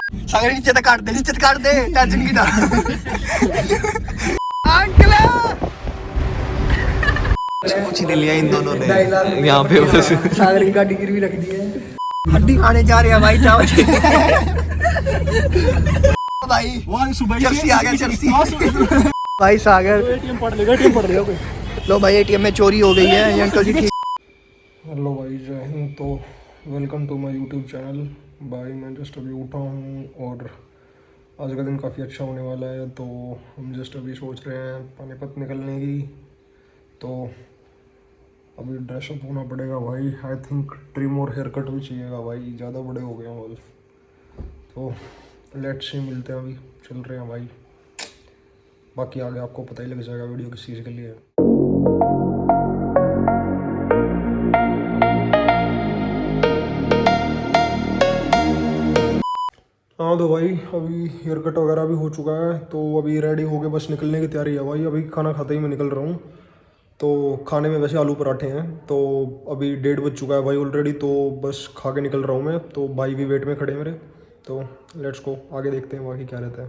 सागर नीचे तक काट दे टेंशन की ना। अंकल कुछ नहीं लिया इन दोनों ने यहाँ पे बस सागर की गाड़ी गिरवी रख दी है। हड्डी खाने जा रहे हैं भाई चावल भाई चर्सी आ गया चर्सी भाई सागर एटीएम पढ़ लेगा कोई। लो भाई एटीएम में चोरी हो गई है ये अंकल जी ठीक। हेलो भाई जय हिंद। तो welcome to my YouTube channel. भाई मैं जस्ट अभी उठा हूँ और आज का दिन काफ़ी अच्छा होने वाला है। तो हम जस्ट अभी सोच रहे हैं पानीपत निकलने की। तो अभी ड्रेसअप होना पड़ेगा भाई। आई थिंक ट्रिम और हेयर कट भी चाहिएगा भाई, ज़्यादा बड़े हो गए हैं बाल। तो लेट्स सी मिलते हैं, अभी चल रहे हैं भाई। बाकी आगे आपको पता ही लग जाएगा वीडियो किस चीज़ के लिए है। हाँ तो भाई अभी हेयर कट वगैरह भी हो चुका है। तो अभी रेडी हो गए, बस निकलने की तैयारी है भाई। अभी खाना खाते ही मैं निकल रहा हूँ। तो खाने में वैसे आलू पराठे हैं। तो अभी 1:30 बज चुका है भाई ऑलरेडी। तो बस खा के निकल रहा हूँ मैं। तो भाई भी वेट में खड़े हैं मेरे। तो लेट्स गो, आगे देखते हैं बाकी क्या रहता है।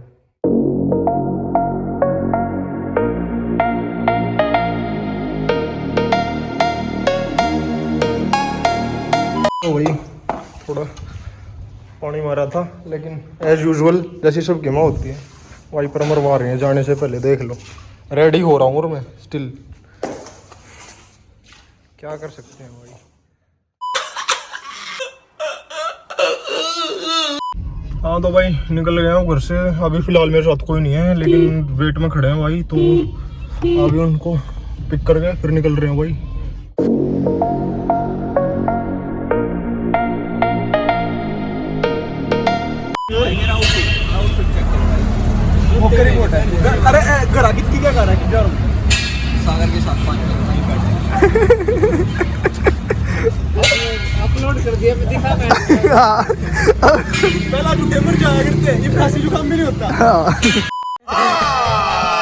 तो भाई थोड़ा पानी मारा था, लेकिन एज यूजुअल जैसी सब गेमा होती है वाइपर मरवा रहे हैं जाने से पहले। देख लो रेडी हो रहा हूँ और मैं स्टिल क्या कर सकते हैं भाई। हाँ तो भाई निकल गया हूँ घर से। अभी फिलहाल मेरे साथ कोई नहीं है, लेकिन वेट में खड़े हैं भाई। तो अभी उनको पिक करके फिर निकल रहे हैं भाई। अरे घर कितनी क्या कर रहा है जा रहा हूँ सागर के साथ 5 अपलोड कर दिया दिखा मैं। पहला झूठे मर जाया करते हैं, ये फांसी जुकाम भी नहीं होता।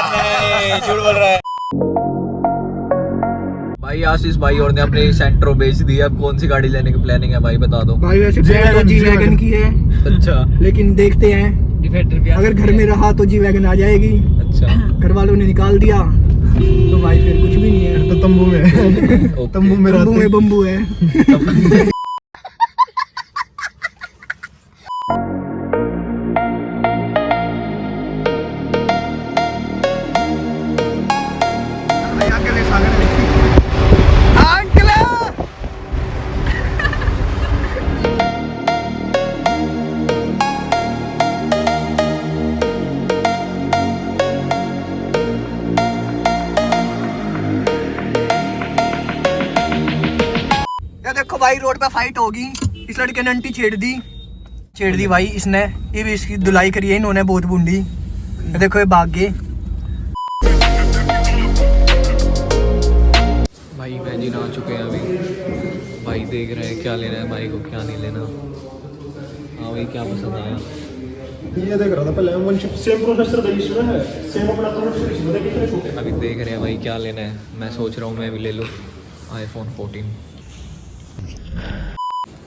नहीं झूठ बोल रहा है भाई। आशीष भाई और ने अपने सेंट्रो बेच दी। अब कौन सी गाड़ी लेने की प्लानिंग है भाई बता दो भाई। वैसे जी वैगन की है। अच्छा लेकिन देखते हैं अगर घर में रहा तो जी वैगन आ जाएगी। अच्छा घर वालों ने निकाल दिया तो भाई फिर कुछ भी नहीं है। तो तंबू में तंबू में बम्बू है। देखो भाई रोड पे फाइट होगी। इस लड़के ने अंटी छेड़ दी भाई इसने। ये भी इसकी धुलाई करी है इन्होंने बहुत बूंदी। देखो ये भाग गए भाई। वेजिन आ चुके हैं अभी। भाई देख रहे हैं क्या लेना है भाई को, क्या नहीं लेना। हाँ भाई क्या पसंद आया? ये देख रहा था पहले M1 सेम प्रोसेसर का इशू है, सेम अपना प्रोसेसर इशू है। कितने छोटे अभी देख रहे हैं भाई क्या लेना है। मैं सोच रहा हूँ मैं भी ले लूँ iPhone 14।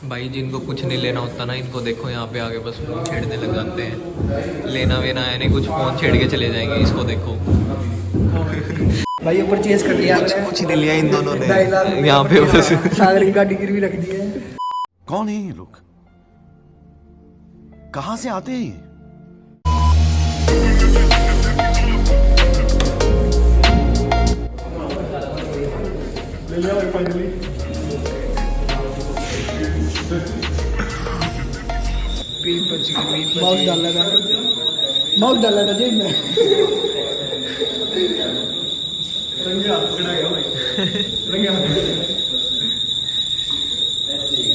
भाई जिनको कुछ नहीं लेना होता ना, इनको देखो यहाँ पे आगे बस फोन छेड़ने लग जाते हैं। लेना वेना है नहीं कुछ, फोन छेड़ के चले जाएंगे। इसको देखो भाई ये परचेज कर लिया। कुछ नहीं लिया इन दोनों ने यहाँ पे बस सागर की गाड़ी गिरवी रख दी है। कौन है ये लोग, कहाँ से आते हैं ये? ले लिया भाई फाइनली। माउस डाला था जेब में।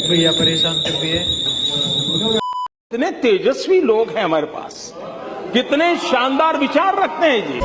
भैया परेशान कर दिए। कितने तेजस्वी लोग हैं हमारे पास, कितने शानदार विचार रखते हैं जी।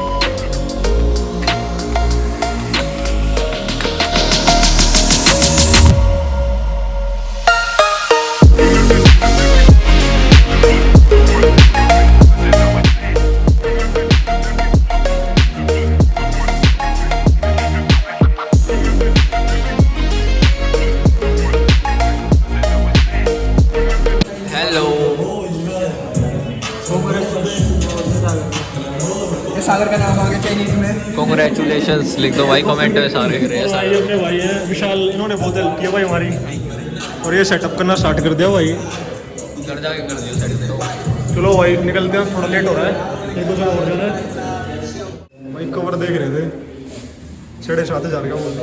कॉन्ग्रेचुलेशंस लिख दो भाई कमेंट में सारे भाई अपने भाई हैं विशाल, इन्होंने बहुत हेल्प किया भाई हमारी, और ये सेटअप करना स्टार्ट कर दिया भाई। घर जाके कर दियो सेट। चलो भाई निकलते हैं, थोड़ा लेट हो रहा है, 1-2 साल हो जाना है भाई। कवर देख रहे थे 7,500 का बोल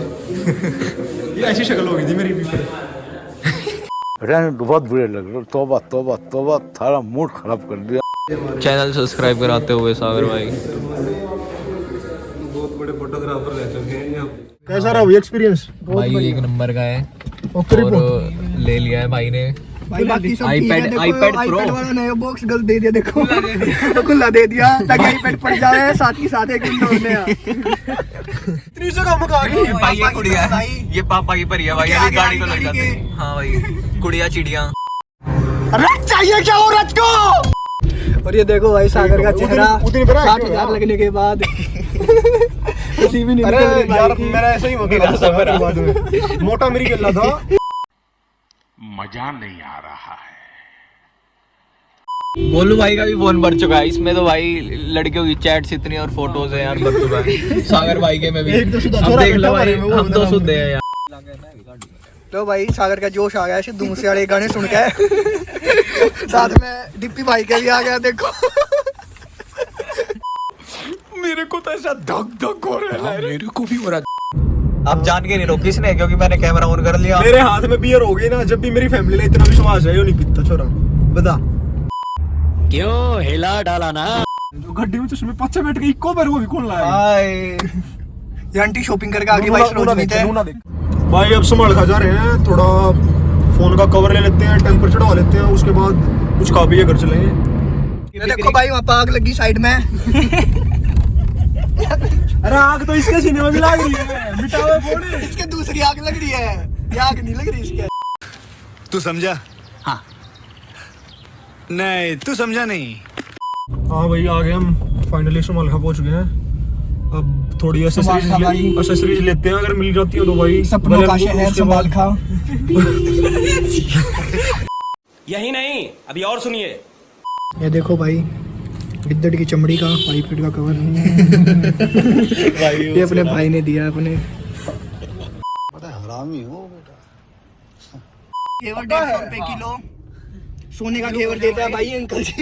ये ऐसी शक्ल हो गई थी मेरी भी फिर। बहुत बुरे लग रहे, तौबा तौबा तौबा, थारा मूड खराब कर दिया। चैनल सब्सक्राइब कराते हुए सागर भाई। बहुत बड़े फोटोग्राफर रह चुके हैं यहाँ। कैसा रहा एक्सपीरियंस? भाई एक नंबर का है और ले लिया है भाई ने भाई बाकी सब iPad Pro वाला नया बॉक्स गलत दे दिया, देखो खुला दे दिया ताकि आईपैड पड़ जाए, साथ ही साथ एक विंडो होने हैं। 300 का मुका गई भाई ये कुड़िया है, ये पापा की परी है भाई, अभी गाड़ी को लग जाते हैं। हाँ भाई कुड़िया चिड़िया। रथ चाहिए क्या औरत को? और ये देखो भाई सागर का चेहरा 60,000 लगने के बाद किसी भी नहीं निकल रही यार, भाई मेरा ऐसा ही होता मोटा मेरी गल्ला था। मजा नहीं आ रहा है। गोलू भाई का भी फोन भर चुका है, इसमें तो भाई लड़कियों की चैट्स इतनी और फोटोज है यार, भर चुका है। सागर भाई के में भी एक तो सुधा हम देख लो भाई, हम तो शुद्ध है यार। तो भाई सागर का जोश आ गया है दूसरे वाले गाने सुन के, साथ में डिप्पी भाई का भी आ गया, देखो मेरे को तो ऐसा धक धक हो रहा है। मेरे को भी हो रहा। आप जान के नहीं रोक किसने, क्योंकि मैंने कैमरा ऑन कर लिया। मेरे हाथ में बियर हो गई ना, जब भी मेरी फैमिली ने इतना विश्वास है, यो नहीं पीता छोरा, बता क्यों हिला डाला ना। जो गड्डी में चश्मे पीछे बैठ गई, इको बार वो भी कौन लाया ये आंटी शॉपिंग करके आगे भाई रोज थे भाई। अब संभाल खा जा रहे हैं, थोड़ा फोन का कवर ले लेते हैं, टेम्पर चढ़वा लेते हैं, उसके बाद कुछ खा पी घर चलेंगे। देखो भाई वहाँ पर आग लगी साइड में। अरे आग तो इसके सीने में भी लग रही है, मिटावे फोड़े। इसके दूसरी आग लग रही है, ये आग नहीं लग रही इसके। तू समझा? हाँ। नहीं तू समझा नहीं। हाँ भाई आ गए हम फाइनली, संभाल खा पहुंच गए हैं। अब थोड़ी एक्सेसरीज लेते हैं, अगर मिल जाती है तो भाई। सपनों का शहर संभाल खा। यही नहीं, अभी और सुनिए। ये देखो भाई गिद्दड़ की चमड़ी का 5 फीट का कवर नहीं है। ये अपने भाई ने दिया अपने। हरामी हो बेटा। घेवर 150 रुपए किलो सोने का घेवर देता है भाई अंकल जी।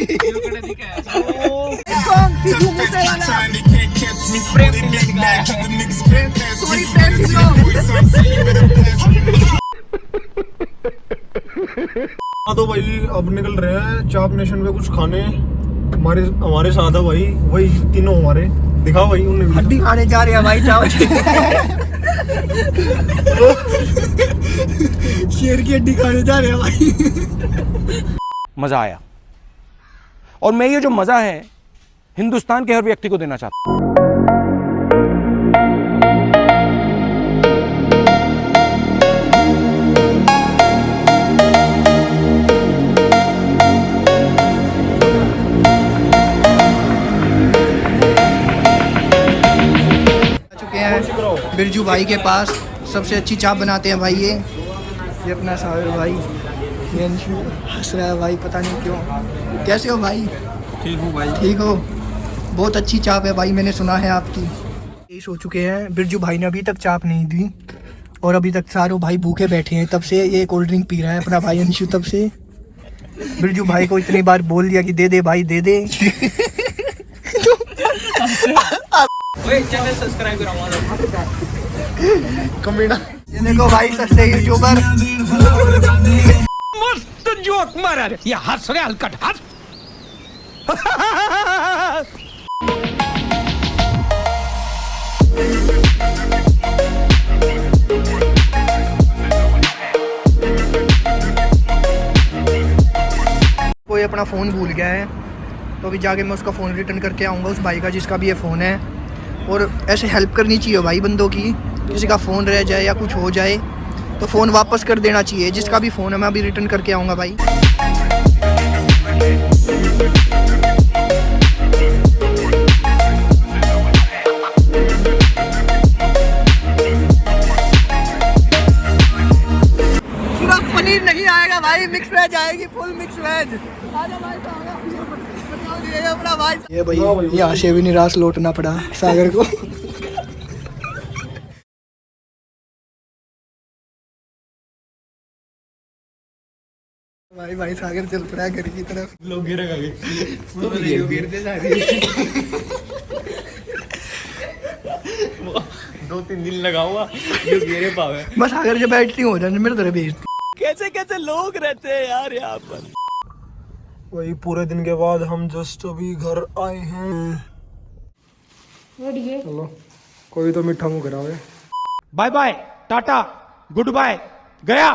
हाँ तो भाई अब निकल रहे हैं चाप नेशन में कुछ खाने। हमारे साथ है भाई वही तीनों हमारे, दिखाओ भाई उन्हें हड्डी खाने जा रहे हैं भाई चावल। शेर की हड्डी खाने जा रहे हैं भाई। मजा आया, और मैं ये जो मजा है हिंदुस्तान के हर व्यक्ति को देना चाहता हूं। बिरजू भाई के पास सबसे अच्छी चाप बनाते हैं भाई ये अपना सागर भाई। ये अंशु हंस रहा है भाई, पता नहीं क्यों। कैसे हो भाई? ठीक हूँ भाई। ठीक हो? बहुत अच्छी चाप है भाई, मैंने सुना है आपकी। ये सो चुके हैं, बिरजू भाई ने अभी तक चाप नहीं दी और अभी तक सारों भाई भूखे बैठे हैं। तब से ये कोल्ड ड्रिंक पी रहा है अपना भाई अंशु। तब से बिरजू भाई को इतनी बार बोल दिया कि दे दे भाई दे दे। चैनल सब्सक्राइब कराऊंगा कमीना। ये देखो भाई सस्ते यूट्यूबर। मस्त जोक मारा रे, ये हंस रहे हलकट हंस। कोई अपना फ़ोन भूल गया है तो अभी जाके मैं उसका फ़ोन रिटर्न करके आऊँगा, उस भाई का जिसका भी ये फ़ोन है। और ऐसे हेल्प करनी चाहिए भाई बंदों की, किसी का फ़ोन रह जाए या कुछ हो जाए तो फ़ोन वापस कर देना चाहिए। जिसका भी फ़ोन है मैं अभी रिटर्न करके आऊँगा भाई। पनीर नहीं आएगा भाई, मिक्स वेज आएगी, फुल मिक्स वेज। ये भाई यहाँ से भी निराश लौटना पड़ा सागर को। भाई भाई सागर चल पड़ा घर की तरफ। लोग गिरे गए गिरते जा रही है। 2-3 दिन लगा हुआ जो गिरे पावे। बस सागर जब बैठती हो जाने मेरे तरह भेजती। कैसे कैसे लोग रहते हैं यार यहाँ पर। वही पूरे दिन के बाद हम जस्ट अभी घर आए हैं। चलो कोई तो मीठा मुंह करावे। Bye bye tata goodbye गया।